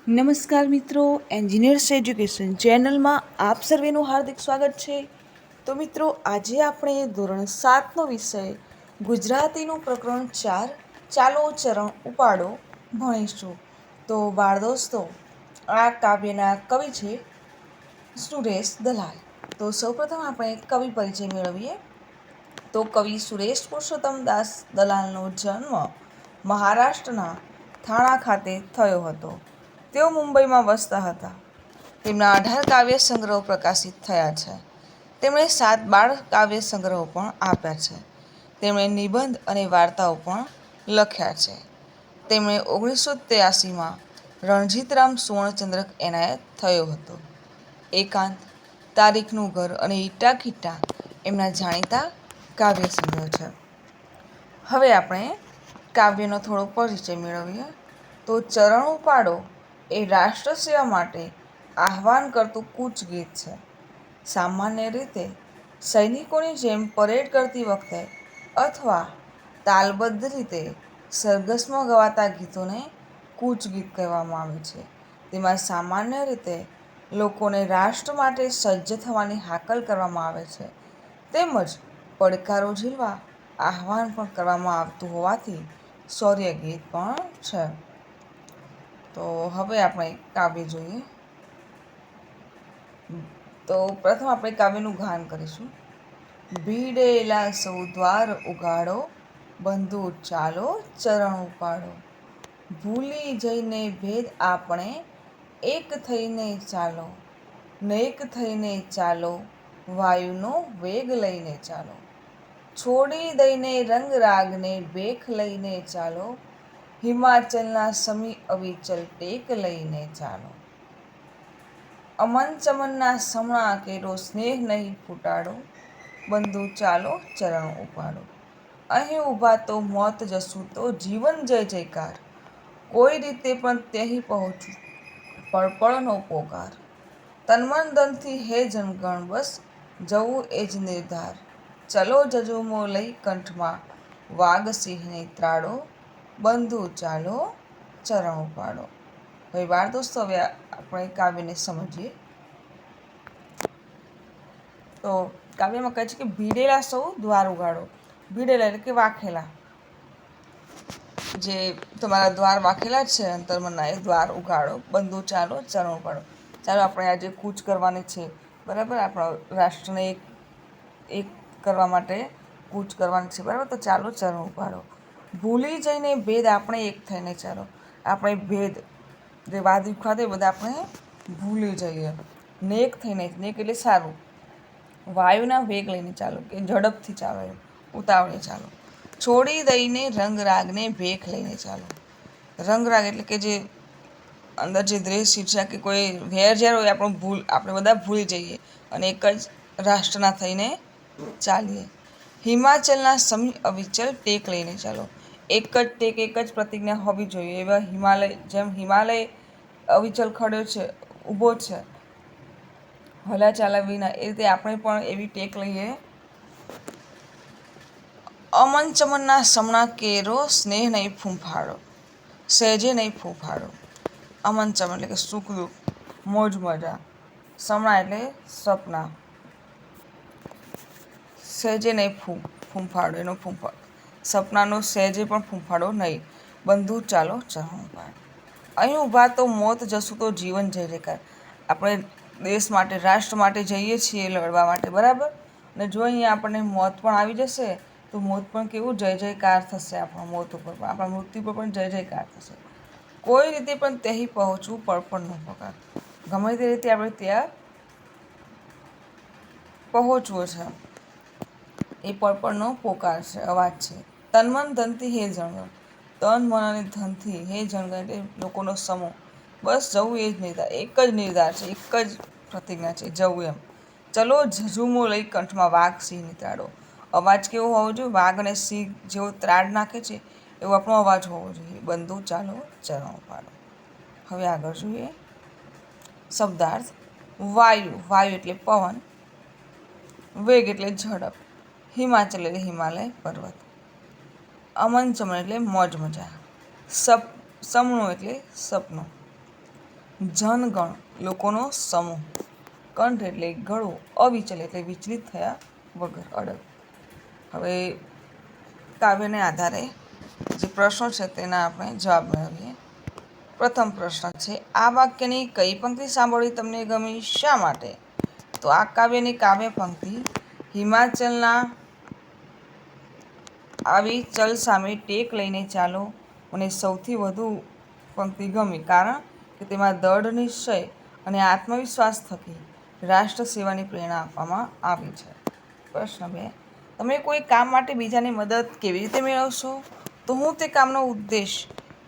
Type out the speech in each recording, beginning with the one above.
નમસ્કાર મિત્રો, engineers education ચેનલમાં આપ સર્વેનું હાર્દિક સ્વાગત છે. તો મિત્રો, આજે આપણે ધોરણ 7નો વિષય ગુજરાતીનું પ્રકરણ 4 ચાલો ચરણ ઉપાડો ભણીશું. તો બાળ દોસ્તો, આ કાવ્યના કવિ છે સુરેશ દલાલ. તો સૌપ્રથમ આપણે કવિ પરિચય મેળવીએ. તો કવિ સુરેશ પુરુષોત્તમ દાસ દલાલનો જન્મ મહારાષ્ટ્રના થાણા ખાતે થયો હતો. તેઓ મુંબઈમાં વસતા હતા. તેમના 18 કાવ્ય સંગ્રહો પ્રકાશિત થયા છે. તેમણે 7 બાળ કાવ્ય સંગ્રહો પણ આપ્યા છે. તેમણે નિબંધ અને વાર્તાઓ પણ લખ્યા છે. તેમણે 1983માં રણજીતરામ સુવર્ણચંદ્રક એનાયત થયો હતો. એકાંત, તારીખનું ઘર અને ઈટા ખીટા એમના જાણીતા કાવ્ય સંગ્રહ છે. હવે આપણે કાવ્યનો થોડો પરિચય મેળવીએ. તો ચરણ ઉપાડો એ રાષ્ટ્ર સેવા માટે આહ્વાન કરતું કૂચ ગીત છે. સામાન્ય રીતે સૈનિકોની જેમ પરેડ કરતી વખતે અથવા તાલબદ્ધ રીતે સરઘસમાં ગવાતા ગીતોને કૂચ ગીત કહેવામાં આવે છે. તેમાં સામાન્ય રીતે લોકોને રાષ્ટ્ર માટે સજ્જ થવાની હાકલ કરવામાં આવે છે, તેમજ પડકારો ઝીલવા આહ્વાન પણ કરવામાં આવતું હોવાથી શૌર્ય ગીત પણ છે. તો હવે આપણે કાવ્ય જોઈએ. તો પ્રથમ આપણે કાવ્યનું ગાન કરીશું. ભીડેલા સૌ દ્વાર ઉગાડો, બંધુ ચાલો ચરણ ઉપાડો. ભૂલી જઈને ભેદ આપણે એક થઈને ચાલો, નેક થઈને ચાલો, વાયુનો વેગ લઈને ચાલો. છોડી દઈને રંગ રાગને ભેખ લઈને ચાલો, હિમાચલના સમી અવિચલ ટેક લઈને ચાલો. અમન ચમનના સમણા કેરો સ્નેહ નહીં ફૂટાડો, બંધુ ચાલો ચરણ ઉપાડો. અહીં ઊભા તો મોત જશું તો જીવન જય જયકાર, કોઈ રીતે પણ ત્યહીં પહોંચું પળપળનો પોકાર. તનમન ધનથી હે જનગણ બસ જવું એ જ નિર્ધાર, ચલો જજુમો લઈ કંઠમાં વાઘ સિંહની ત્રાડો, બંધુ ચાલો ચરણ ઉપાડો. હવે બાળ દોસ્તો, હવે આપણે કાવ્યને સમજીએ. તો કાવ્યમાં કહે છે કે ભીડેલા સૌ દ્વાર ઉગાડો. ભીડેલા એટલે કે વાખેલા, જે તમારા દ્વાર વાખેલા છે અંતર્મનના, એ દ્વાર ઉગાડો. બંધુ ચાલો ચરણ ઉપાડો. ચાલો આપણે આજે કૂચ કરવાની છે, બરાબર. આપણા રાષ્ટ્રને એક કરવા માટે કૂચ કરવાની છે, બરાબર. તો ચાલો ચરણ ઉપાડો. ભૂલી જઈને ભેદ આપણે એક થઈને ચાલો. આપણે ભેદ જે વાદ વિખવાદ એ બધા આપણે ભૂલી જઈએ. નેક થઈને, નેક એટલે સારું. વાયુના વેગ લઈને ચાલો, કે ઝડપથી ચાલો, ઉતાવળે ચાલો. છોડી દઈને રંગ રાગને ભેખ લઈને ચાલો. રંગ રાગ એટલે કે જે અંદર જે દ્વેષ, ઈર્ષા કે કોઈ વેર ઝેર હોય આપણે બધા ભૂલી જઈએ અને એક જ રાષ્ટ્રના થઈને ચાલીએ. હિમાચલના સમી અવિચલ ટેક લઈને ચાલો. એક જ ટેક, એક જ પ્રતિજ્ઞા હોવી જોઈએ. એવા હિમાલય, જેમ હિમાલય અવિચલ ખડ્યો છે, ઊભો છે, હલા ચાલ્યા વિના, એ રીતે આપણે પણ એવી ટેક લઈએ. અમન ચમનના સમણા કેરો સ્નેહ નહીં ફૂંફાડો, સહેજે નહીં ફૂંફાડો. અમન ચમન એટલે કે સુખ દુઃખ, મોજ મજા. સમણા એટલે સપના. સહેજે નહીં ફૂંફાડો, એનો સપનાનો સહેજે પણ ફૂંફાડો નહીં. બંધુ ચાલો ચરણ ઉપાડો. અહીં ઊભા તો મોત જશું તો જીવન જય જયકાર. આપણે દેશ માટે, રાષ્ટ્ર માટે જઈએ છીએ લડવા માટે, બરાબર. અને જો અહીંયા આપણને મોત પણ આવી જશે તો મોત પણ કેવું જય જયકાર થશે. આપણા મોત ઉપર પણ, આપણા મૃત્યુ પર પણ જય જયકાર થશે. કોઈ રીતે પણ ત્યહીં પહોંચવું પડપણનો પોકાર. ગમે તે રીતે આપણે ત્યાં પહોંચવું છે, એ પડપણનો પોકાર છે, અવાજ છે. તન મન ધનથી હે જણગણ, તન મન અને ધનથી હે જણગણ એટલે લોકોનો સમૂહ, બસ જવું એ જ નિર્ધાર, એક જ નિર્ધાર છે, એક જ પ્રતિજ્ઞા છે, જવું એમ. ચલો ઝઝુમો લઈ કંઠમાં વાઘ સિંહની ત્રાડો. અવાજ કેવો હોવો જોઈએ? વાઘ અને સિંહ જેવો ત્રાડ નાખે છે એવો આપણો અવાજ હોવો જોઈએ. બંધુ ચાલો ચરણ ઉપાડો. હવે આગળ જોઈએ શબ્દાર્થ. વાયુ, વાયુ એટલે પવન. વેગ એટલે ઝડપ. હિમાચલ એટલે હિમાલય પર્વત. અમન ચમન એટલે મોજ મજા. સમણું એટલે સપનું. જનગણ લોકોનો સમૂહ. કંઠ એટલે ગળું. અવિચલ એટલે વિચલિત થયા વગર, અડગ. હવે કાવ્યને આધારે જે પ્રશ્નો છે તેના આપણે જવાબ મેળવીએ. પ્રથમ પ્રશ્ન છે, આ વાક્યની કઈ પંક્તિ સાંભળવી તમને ગમી, શા માટે? તો આ કાવ્યની કાવ્ય પંક્તિ હિમાચલના આવી ચલ સામે ટેક લઈને ચાલો મને સૌથી વધુ પંક્તિ ગમી, કારણ કે તેમાં દૃઢ નિશ્ચય અને આત્મવિશ્વાસ થકી રાષ્ટ્ર સેવાની પ્રેરણા આપવામાં આવી છે. પ્રશ્ન 2, તમે કોઈ કામ માટે બીજાની મદદ કેવી રીતે મેળવશો? તો હું તે કામનો ઉદ્દેશ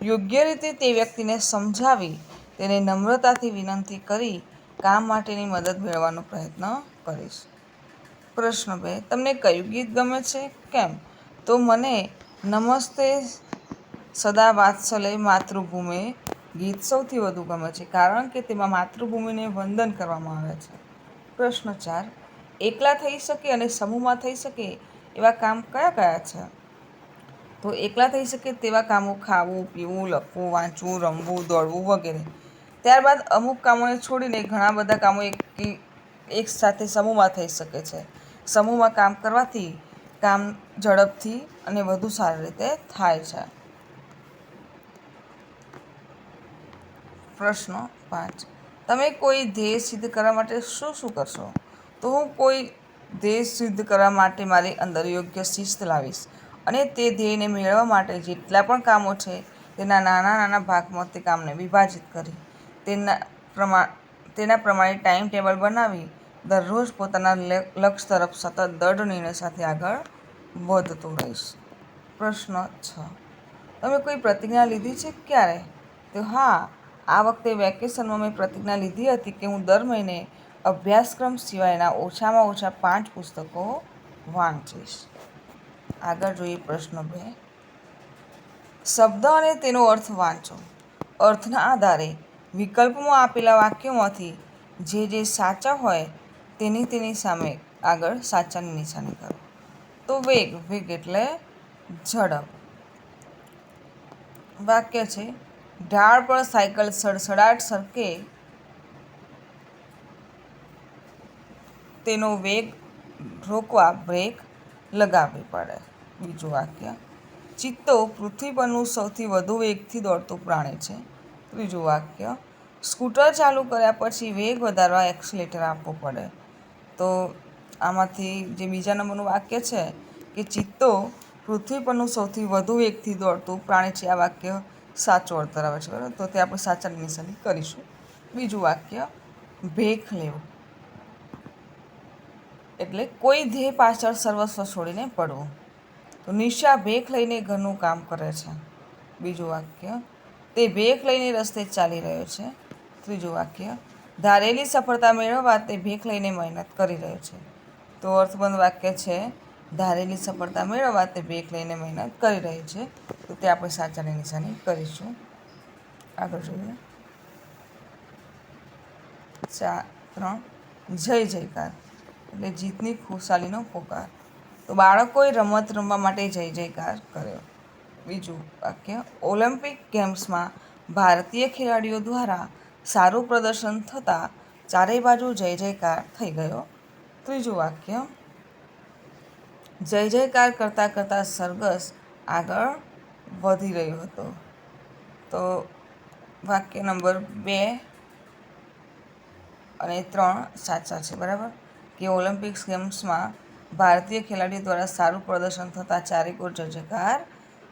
યોગ્ય રીતે તે વ્યક્તિને સમજાવી તેને નમ્રતાથી વિનંતી કરી કામ માટેની મદદ મેળવવાનો પ્રયત્ન કરીશ. પ્રશ્ન 2, તમને કયું ગીત ગમે છે, કેમ? તો મને નમસ્તે સદા વાત્સલ્ય માતૃભૂમિ ગીત સૌથી વધુ ગમે છે, કારણ કે તેમાં માતૃભૂમિને વંદન કરવામાં આવે છે. પ્રશ્ન 4, એકલા થઈ શકે અને સમૂહમાં થઈ શકે એવા કામ કયા કયા છે? તો એકલા થઈ શકે તેવા કામો ખાવું, પીવું, લખવું, વાંચવું, રમવું, દોડવું વગેરે. ત્યારબાદ અમુક કામોને છોડીને ઘણા બધા કામો એક સાથે સમૂહમાં થઈ શકે છે. સમૂહમાં કામ કરવાથી કામ ઝડપથી અને વધુ સારી રીતે થાય છે. પ્રશ્ન 5, તમે કોઈ ધ્યેય સિદ્ધ કરવા માટે શું શું કરશો? તો હું કોઈ ધ્યેય સિદ્ધ કરવા માટે મારી અંદર યોગ્ય શિસ્ત લાવીશ અને તે ધ્યેયને મેળવવા માટે જેટલા પણ કામો છે તેના નાના નાના ભાગમાં તે કામને વિભાજિત કરી તેના પ્રમાણે ટાઈમ ટેબલ બનાવી દરરોજ પોતાના લક્ષ્ય તરફ સતત દૃઢ નિર્ણય સાથે આગળ વધતો રહીશ. પ્રશ્ન 6, તમે કોઈ પ્રતિજ્ઞા લીધી છે, ક્યારે? તો હા, આ વખતે વેકેશનમાં મેં પ્રતિજ્ઞા લીધી હતી કે હું દર મહિને અભ્યાસક્રમ સિવાયના ઓછામાં ઓછા 5 પુસ્તકો વાંચીશ. આગળ જોઈએ પ્રશ્ન 2, શબ્દ અને તેનો અર્થ વાંચો. અર્થના આધારે વિકલ્પમાં આપેલા વાક્યોમાંથી જે સાચા હોય તેની સામે આગળ સાચાની નિશાની કરો. તો વેગ એટલે ઝડપ. વાક્ય છે, ઢાળ પર સાયકલ સડસડાટ સરકે તેનો વેગ રોકવા બ્રેક લગાવવી પડે. બીજું વાક્ય, ચિત્તો પૃથ્વી પરનું સૌથી વધુ વેગથી દોડતું પ્રાણી છે. ત્રીજું વાક્ય, સ્કૂટર ચાલુ કર્યા પછી વેગ વધારવા એક્સિલેટર આપવું પડે. તો આમાંથી જે બીજા નંબરનું વાક્ય છે કે ચિત્તો પૃથ્વી પરનું સૌથી વધુ વેગથી દોડતું પ્રાણી છે, આ વાક્ય સાચું અર્થ ધરાવે છે. બરાબર, તો તે આપણે સાચાની નિશાની કરીશું. બીજું વાક્ય, ભેખ લેવું એટલે કોઈ ધ્યેય પાછળ સર્વસ્વ છોડીને પડવું. તો નિશા ભેખ લઈને ઘરનું કામ કરે છે. બીજું વાક્ય, તે ભેખ લઈને રસ્તે ચાલી રહ્યો છે. ત્રીજું વાક્ય, ધારેલી સફળતા મેળવવા તે ભેખ લઈને મહેનત કરી રહ્યો છે. તો અર્થબંધ વાક્ય છે, ધારેલી સફળતા મેળવવા તે ભેખ લઈને મહેનત કરી રહી છે. તો તે આપણે સાચાની નિશાની કરીશું. આગળ જોઈએ. 3, જય જયકાર એટલે જીતની ખુશાલીનો પોકાર. તો બાળકોએ રમત રમવા માટે જય જયકાર કર્યો. બીજું વાક્ય, ઓલિમ્પિક ગેમ્સમાં ભારતીય ખેલાડીઓ દ્વારા સારું પ્રદર્શન થતાં ચારે બાજુ જય જયકાર થઈ ગયો. ત્રીજું વાક્ય, જય જયકાર કરતાં કરતાં સરઘસ આગળ વધી રહ્યો હતો. તો વાક્ય નંબર 2 અને 3 સાચા છે. બરાબર, કે ઓલિમ્પિક્સ ગેમ્સમાં ભારતીય ખેલાડીઓ દ્વારા સારું પ્રદર્શન થતાં ચારેકોર જય જયકાર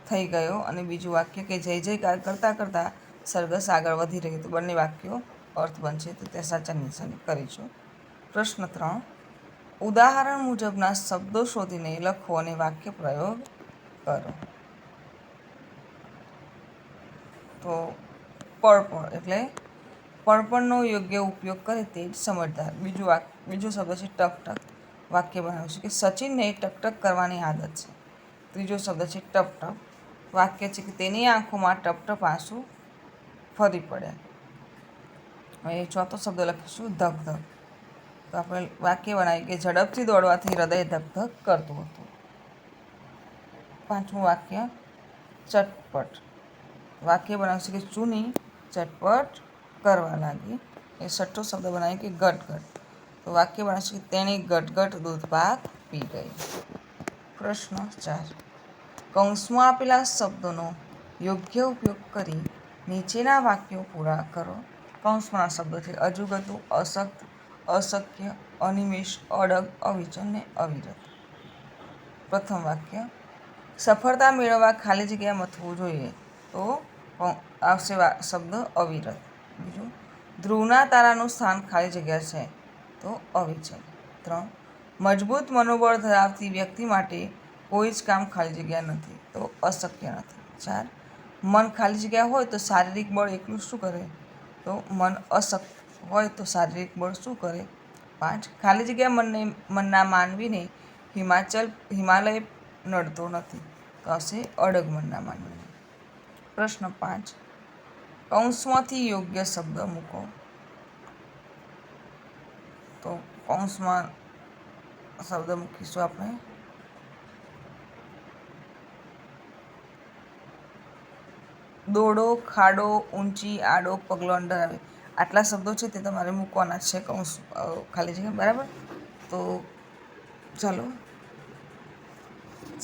થઈ ગયો. અને બીજું વાક્ય કે જય જયકાર કરતાં કરતાં સરઘસ આગળ વધી રહ્યું. તો બંને વાક્યો અર્થ બનશે, તો તે સાચાની નિશાની કરીશું. પ્રશ્ન 3, ઉદાહરણ મુજબના શબ્દો શોધીને લખો અને વાક્ય પ્રયોગ કરો. તો પડપણ એટલે પડપણનો યોગ્ય ઉપયોગ કરે તે જ સમજદાર. બીજો શબ્દ છે ટક ટક. વાક્ય બનાવીશું કે સચિનને ટકટક કરવાની આદત છે. ત્રીજો શબ્દ છે ટપ ટપ. વાક્ય છે કે તેની આંખોમાં ટપ ટપ આંસુ ફરી પડ્યા. હવે ચોથો શબ્દ લખીશું ધક ધક. તો આપણે વાક્ય બનાવીએ કે ઝડપથી દોડવાથી હૃદય ધક ધક કરતું હતું. પાંચમું વાક્ય ચટપટ. વાક્ય બનાવશું કે ચૂની ચટપટ કરવા લાગી. એ છઠ્ઠો શબ્દ બનાવીએ કે ગટગટ. તો વાક્ય બનાવશે કે તેણે ગટગટ દૂધપાક પી ગઈ. પ્રશ્ન 4. કૌંસમાં આપેલા શબ્દોનો યોગ્ય ઉપયોગ કરી નીચેના વાક્યો પૂરા કરો. કૌંસમાંના શબ્દો છે અજુગતું, અશક્ત, અશક્ય, અનિમેષ, અડગ, અવિચલ ને અવિરત. પ્રથમ વાક્ય, સફળતા મેળવવા ખાલી જગ્યા મથવું જોઈએ. તો આવશે શબ્દ અવિરત. બીજું, ધ્રુવના તારાનું સ્થાન ખાલી જગ્યા છે. તો અવિચલ. 3. મજબૂત મનોબળ ધરાવતી વ્યક્તિ માટે કોઈ જ કામ ખાલી જગ્યા નથી. તો અશક્ય નથી. 4. મન ખાલી જગ્યા હોય તો શારીરિક બળ એકલું શું કરે? તો મન અશક્ત હોય તો શારીરિક બળ શું કરે? 5. ખાલી જગ્યા મનના માનવીને હિમાલય નડતો નથી. તો આવશે અડગ મનના માનવીને. પ્રશ્ન 5. કૌંસમાંથી યોગ્ય શબ્દ મૂકો. તો કૌંસમાં શબ્દ મૂકીશું આપણે દોડો, ખાડો, ઊંચી, આડો, પગલો, અંડર આવે. આટલા શબ્દો છે તે તમારે મૂકવાના છે કૌંસ ખાલી જગ્યા. બરાબર? તો ચાલો.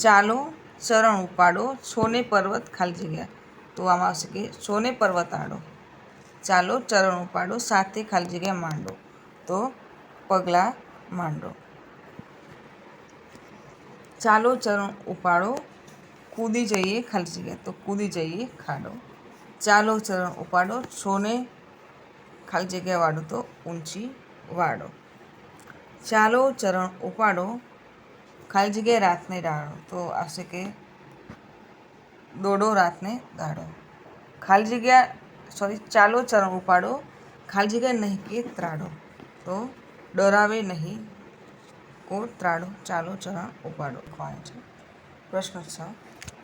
ચાલો, ચરણ ઉપાડો, છોને પર્વત ખાલી જગ્યા. તો આમાં આવશે કે છોને પર્વત આડો. ચાલો, ચરણ ઉપાડો, સાથે ખાલી જગ્યા માંડો. તો પગલાં માંડો. ચાલો, ચરણ ઉપાડો, કૂદી જઈએ ખાલી જગ્યા. તો કૂદી જઈએ ખાડો. ચાલો, ચરણ ઉપાડો, છોને ખાલી જગ્યા વાળો. તો ઊંચી વાળો. ચાલો, ચરણ ઉપાડો, ખાલી જગ્યાએ રાતને ડાળો. તો આવશે કે દોડો રાતને દાડો. ખાલી જગ્યા ચાલો, ચરણ ઉપાડો, ખાલી જગ્યા નહીં કે ત્રાડો. તો ડરાવે નહીં કો ત્રાડો. ચાલો, ચરણ ઉપાડો લખવાનું છે. પ્રશ્ન 6.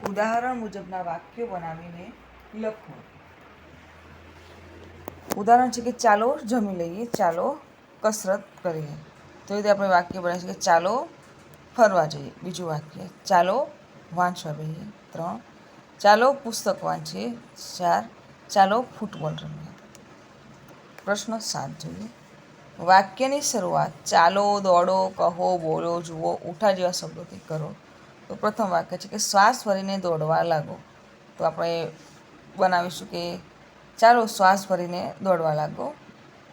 ઉદાહરણ મુજબના વાક્યો બનાવીને લખો. ઉદાહરણ છે કે ચાલો જમી લઈએ, ચાલો કસરત કરીએ. તો એ રીતે આપણે વાક્ય બનાવીશું કે ચાલો ફરવા જઈએ. બીજું વાક્ય, ચાલો વાંચવા બેસીએ. 3. ચાલો પુસ્તક વાંચીએ. 4. ચાલો ફૂટબોલ રમીએ. પ્રશ્ન 7 જોઈએ. વાક્યની શરૂઆત ચાલો, દોડો, કહો, બોલો, જુઓ, ઉઠા જેવા શબ્દોથી કરો. તો પ્રથમ વાક્ય છે કે શ્વાસ ભરીને દોડવા લાગો. તો આપણે બનાવીશું કે ચાલો શ્વાસ ભરીને દોડવા લાગો.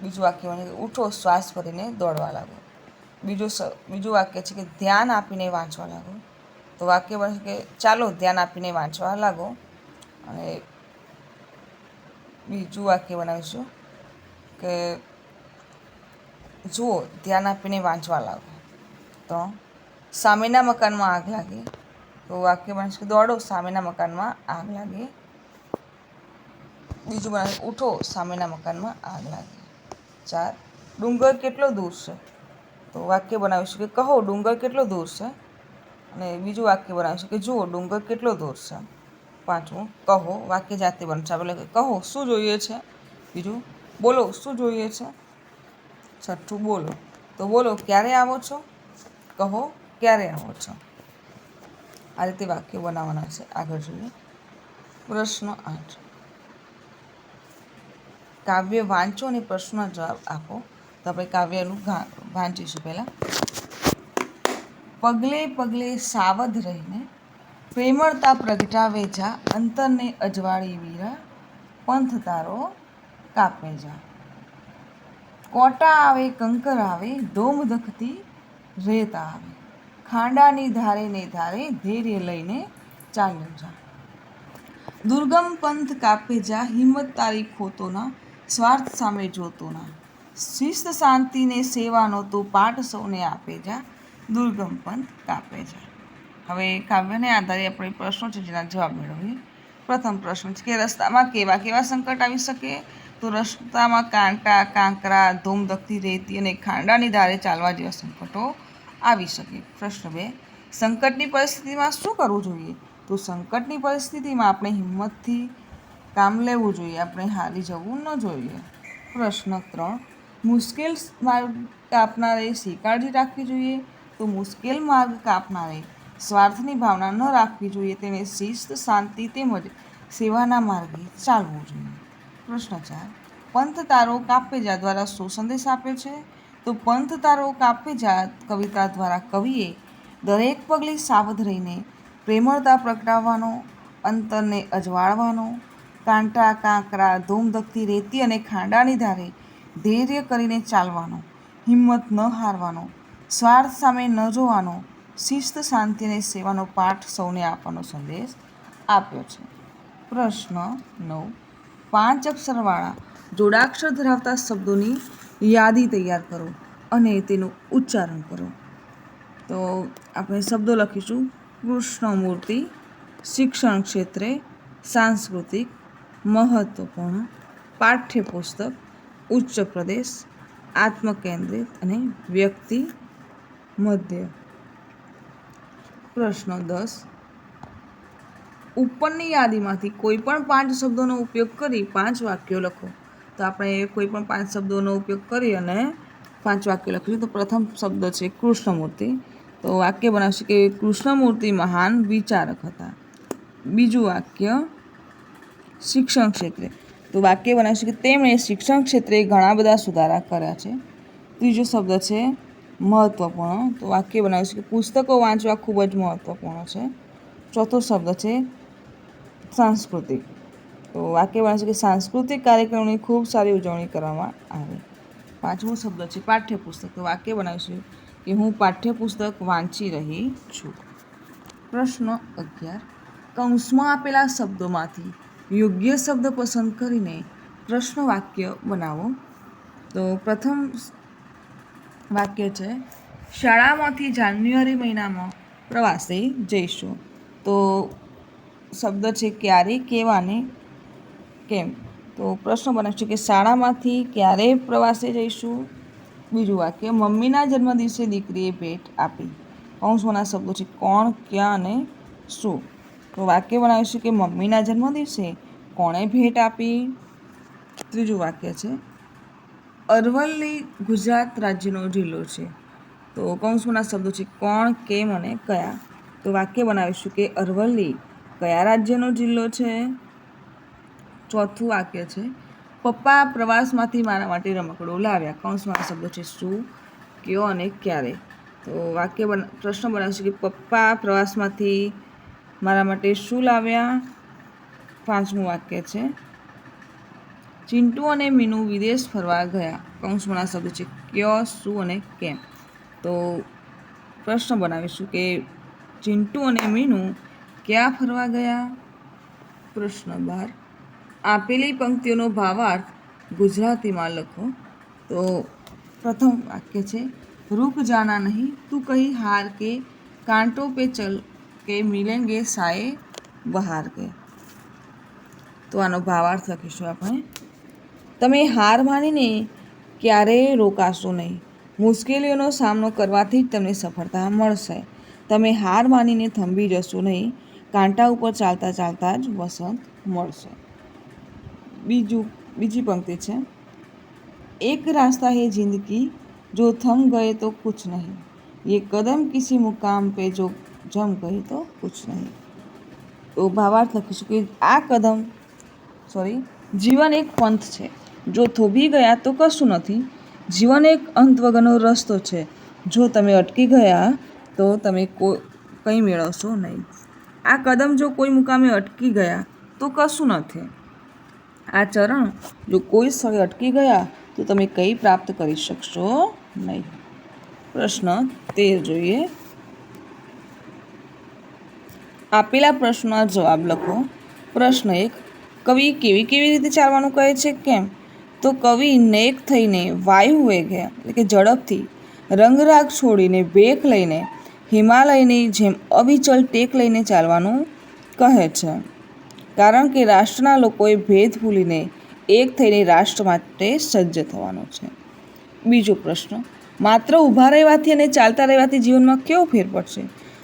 બીજું વાક્ય બને કે ઉઠો, શ્વાસ ભરીને દોડવા લાગો. બીજું વાક્ય છે કે ધ્યાન આપીને વાંચવા લાગો. તો વાક્ય બને કે ચાલો ધ્યાન આપીને વાંચવા લાગો. અને બીજું વાક્ય બનાવીશું કે જુઓ, ધ્યાન આપીને વાંચવા લાગો. તો સામેના મકાનમાં આગ લાગી. તો વાક્ય બનશે કે દોડો, સામેના મકાનમાં આગ લાગી. બીજું બનાવે ઉઠો, સામેના મકાનમાં આગ લાગી. 4. ડુંગર કેટલો દૂર છે. તો વાક્ય બનાવીશું કે કહો ડુંગર કેટલો દૂર છે. અને બીજું વાક્ય બનાવીશું કે જુઓ ડુંગર કેટલો દૂર છે. 5. કહો, વાક્ય જાતે બનશે. આપણે કહો શું જોઈએ છે. બીજું બોલો શું જોઈએ છે. 6. બોલો, તો બોલો ક્યારે આવો છો. કહો ક્યારે આવો છો. આ રીતે વાક્યો બનાવવાના છે. આગળ જોઈએ. પ્રશ્ન 8. કાવ્ય વાંચો અને પ્રશ્નનો જવાબ આપો. તો આપણે કાવ્યનું વાંચીશું પહેલાં. પગલે પગલે સાવધ રહીને પ્રેમળતા પ્રગટાવે જા, અંતરને અજવાળી વીરા, પંથ તારો કાપે જા. કોટા આવે કંકર આવે, ધોમ ધખતી રેત આવે, ખાંડાની ધારે ને ધારે ધૈર્ય લઈને ચાલ્યો જા. દુર્ગમ પંથ કાપે જા, હિંમત તારી ખોતો ના, સ્વાર્થ સામે જોતો ના, શિસ્ત શાંતિને સેવાનો તો પાઠ સૌને આપે જા, દુર્ગમ પંથ કાપે જા. હવે કાવ્યને આધારે આપણે પ્રશ્નો છે જેના જવાબ મેળવીએ. પ્રથમ પ્રશ્ન છે કે રસ્તામાં કેવા કેવા સંકટ આવી શકે. તો રસ્તામાં કાંટા, કાંકરા, ધૂમધકતી રેતી અને ખાંડાની ધારે ચાલવા જેવા સંકટો આવી શકે. પ્રશ્ન 2. સંકટની પરિસ્થિતિમાં શું કરવું જોઈએ. તો સંકટની પરિસ્થિતિમાં આપણે હિંમતથી કામ લેવું જોઈએ. આપણે હારી જવું ન જોઈએ. પ્રશ્ન 3. મુશ્કેલ માર્ગ કાપનારે શી કાળજી રાખવી જોઈએ. તો મુશ્કેલ માર્ગ કાપનારે સ્વાર્થની ભાવના ન રાખવી જોઈએ. તેને શિસ્ત, શાંતિ તેમજ સેવાના માર્ગે ચાલવું જોઈએ. પ્રશ્ન 4. પંથ તારો કાપે જા દ્વારા શું સંદેશ આપે છે? તો પંથ તારો કાપે જા કવિતા દ્વારા કવિએ દરેક પગલે સાવધ રહીને પ્રેમળતા પ્રગટાવવાનો, અંતરને અજવાળવાનો, કાંટા કાંકરા ધૂમધકતી રેતી અને ખાંડાની ધારે ધૈર્ય કરીને ચાલવાનો, હિંમત ન હારવાનો, સ્વાર્થ સામે ન જોવાનો, શિસ્ત શાંતિ અને સેવાનો પાઠ સૌને આપવાનો સંદેશ આપ્યો છે. પ્રશ્ન 9. 5 અક્ષરવાળા જોડાક્ષર ધરાવતા શબ્દોની યાદી તૈયાર કરો અને તેનું ઉચ્ચારણ કરો. તો આપણે શબ્દો લખીશું: કૃષ્ણમૂર્તિ, શિક્ષણ ક્ષેત્રે, સાંસ્કૃતિક, મહત્વપૂર્ણ, પાઠ્યપુસ્તક, ઉચ્ચ પ્રદેશ, આત્મકેન્દ્રિત અને વ્યક્તિ મધ્ય. પ્રશ્ન 10. ઉપરની યાદીમાંથી કોઈ પણ 5 શબ્દોનો ઉપયોગ કરી 5 વાક્યો લખો. તો આપણે કોઈ પણ 5 શબ્દોનો ઉપયોગ કરી અને 5 વાક્યો લખીશું. તો પ્રથમ શબ્દ છે કૃષ્ણમૂર્તિ. તો વાક્ય બનાવશે કે કૃષ્ણમૂર્તિ મહાન વિચારક હતા. બીજું વાક્ય શિક્ષણ ક્ષેત્રે. તો વાક્ય બનાવશે કે તેમણે શિક્ષણ ક્ષેત્રે ઘણા બધા સુધારા કર્યા છે. ત્રીજો શબ્દ છે મહત્વપૂર્ણ. તો વાક્ય બનાવશે કે પુસ્તકો વાંચવા ખૂબ જ મહત્વપૂર્ણ છે. ચોથો શબ્દ છે સાંસ્કૃતિક. તો વાક્ય બનાવશે કે સાંસ્કૃતિક કાર્યક્રમની ખૂબ સારી ઉજવણી કરવામાં આવે. પાંચમો શબ્દ છે પાઠ્યપુસ્તક. તો વાક્ય બનાવીશું કે હું પાઠ્યપુસ્તક વાંચી રહી છું. પ્રશ્ન 11. કૌંસમાં આપેલા શબ્દોમાંથી યોગ્ય શબ્દ પસંદ કરીને પ્રશ્ન વાક્ય બનાવો. તો પ્રથમ વાક્ય છે શાળામાંથી જાન્યુઆરી મહિનામાં પ્રવાસે જઈશું. તો શબ્દ છે ક્યારે, કેવા ને કેમ. તો પ્રશ્ન બનાવશું કે શાળામાંથી ક્યારે પ્રવાસે જઈશું. બીજું વાક્ય મમ્મીના જન્મદિવસે દીકરીએ ભેટ આપી. કૌંસમાંના શબ્દો છે કોણ, ક્યાં અને શું. તો વાક્ય બનાવીશું કે મમ્મીના જન્મદિવસે કોણે ભેટ આપી. ત્રીજું વાક્ય છે અરવલ્લી ગુજરાત રાજ્યનો જિલ્લો છે. તો કૌંસમાંના શબ્દો છે કોણ, કેમ અને કયા. તો વાક્ય બનાવીશું કે અરવલ્લી કયા રાજ્યનો જિલ્લો છે. ચોથું વાક્ય છે પપ્પા પ્રવાસમાંથી મારા માટે રમકડું લાવ્યા. કૌંસમાંના શબ્દો છે શું, કયો અને ક્યારે. તો વાક્ય પ્રશ્ન બનાવીશું કે પપ્પા પ્રવાસમાંથી મારા માટે શું લાવ્યા. પાંચમું વાક્ય છે ચિંટુ અને મીનુ વિદેશ ફરવા ગયા. કૌંસમાંના શબ્દ છે કયો, શું અને કેમ. તો પ્રશ્ન બનાવીશું કે ચિંટુ અને મીનુ ક્યાં ફરવા ગયા. પ્રશ્ન 12. આપેલી પંક્તિઓનો ભાવાર્થ ગુજરાતીમાં લખો. તો પ્રથમ વાક્ય છે રૂક જાના નહીં તું કહી હાર કે કાંટો પે ચલ કે મિલેંગે સાએ બહાર કે. તો આનો ભાવાર્થ લખીશું આપણે. તમે હાર માનીને ક્યારેય રોકાશો નહીં. મુશ્કેલીઓનો સામનો કરવાથી જ તમને સફળતા મળશે. તમે હાર માનીને થંભી જશો નહીં. કાંટા ઉપર ચાલતા ચાલતા જ વસંત મળશે. બીજી પંક્તિ છે એક રાસ્તા હે જિંદગી જો થમ ગયે તો કુછ નહીં. ये कदम किसी मुकाम पे जो जम गए तो कुछ नहीं. તો ભાવાર્થ લખીશું કે જીવન એક પંથ છે. જો થોભી ગયા તો કશું નથી. જીવન એક અંત વગરનો રસ્તો છે. જો તમે અટકી ગયા તો તમે કંઈ મેળવશો નહીં. આ કદમ જો કોઈ મુકામે અટકી ગયા તો કશું નથી. આ ચરણ જો કોઈ સ્થળે અટકી ગયા તો તમે કંઈ પ્રાપ્ત કરી શકશો નહીં. પ્રશ્ન 13 જોઈએ. આપેલા પ્રશ્નોના જવાબ લખો. પ્રશ્ન 1. કવિ કેવી રીતે ચાલવાનું કહે છે, કેમ. તો કવિ નેક થઈને વાયુ વેગે એટલે કે ઝડપથી રંગરાગ છોડીને ભેખ લઈને હિમાલયની જેમ અવિચલ ટેક લઈને ચાલવાનું કહે છે. કારણ કે રાષ્ટ્રના લોકોએ ભેદ ભૂલીને એક થઈને રાષ્ટ્ર માટે સજ્જ થવાનું છે. બીજો પ્રશ્ન. માત્ર ઊભા રહેવાથી અને ચાલતા રહેવાથી જીવનમાં કેવો ફેર પડશે.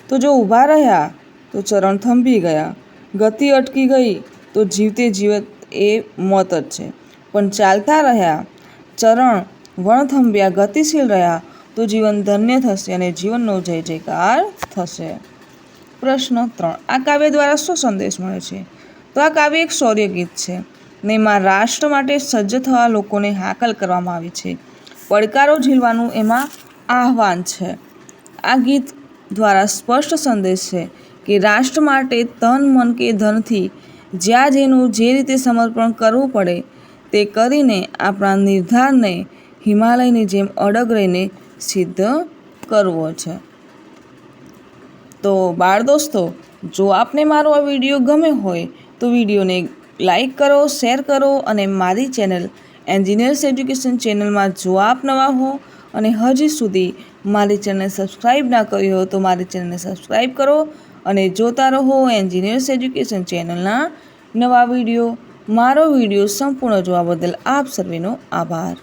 તો જો ઊભા રહ્યા તો ચરણ થંભી ગયા, ગતિ અટકી ગઈ તો જીવતે જીવત એ મોત જ છે. પણ ચાલતા રહ્યા, ચરણ વણથંભ્યા, ગતિશીલ રહ્યા તો જીવન ધન્ય થશે અને જીવનનો જય જયકાર થશે. પ્રશ્ન 3. આ કાવ્ય દ્વારા શું સંદેશ મળે છે. તો આ કાવ્ય એક શૌર્ય ગીત છે. ને એમાં રાષ્ટ્ર માટે સજ્જ થવા લોકોને હાકલ કરવામાં આવી છે. પડકારો ઝીલવાનું એમાં આહવાન છે. આ ગીત દ્વારા સ્પષ્ટ સંદેશ છે કે રાષ્ટ્ર માટે તન મન કે ધનથી જ્યાં જેનું જે રીતે સમર્પણ કરવું પડે તે કરીને આપણા નિર્ધારને હિમાલયની જેમ અડગ રહીને સિદ્ધ કરવો છે. તો બાળ દોસ્તો, જો આપને મારો આ વિડીયો ગમે હોય તો વિડીયોને લાઈક કરો, શેર કરો અને મારી ચેનલ એન્જિનિયર્સ એજ્યુકેશન ચેનલમાં જો આપ નવા હો અને હજી સુધી મારી ચેનલને સબસ્ક્રાઈબ ના કરી હો તો મારી ચેનલને સબસ્ક્રાઈબ કરો અને જોતા રહો એન્જિનિયર્સ એજ્યુકેશન ચેનલના નવા વિડીયો. મારો વિડીયો સંપૂર્ણ જોવા બદલ આપ સર્વેનો આભાર.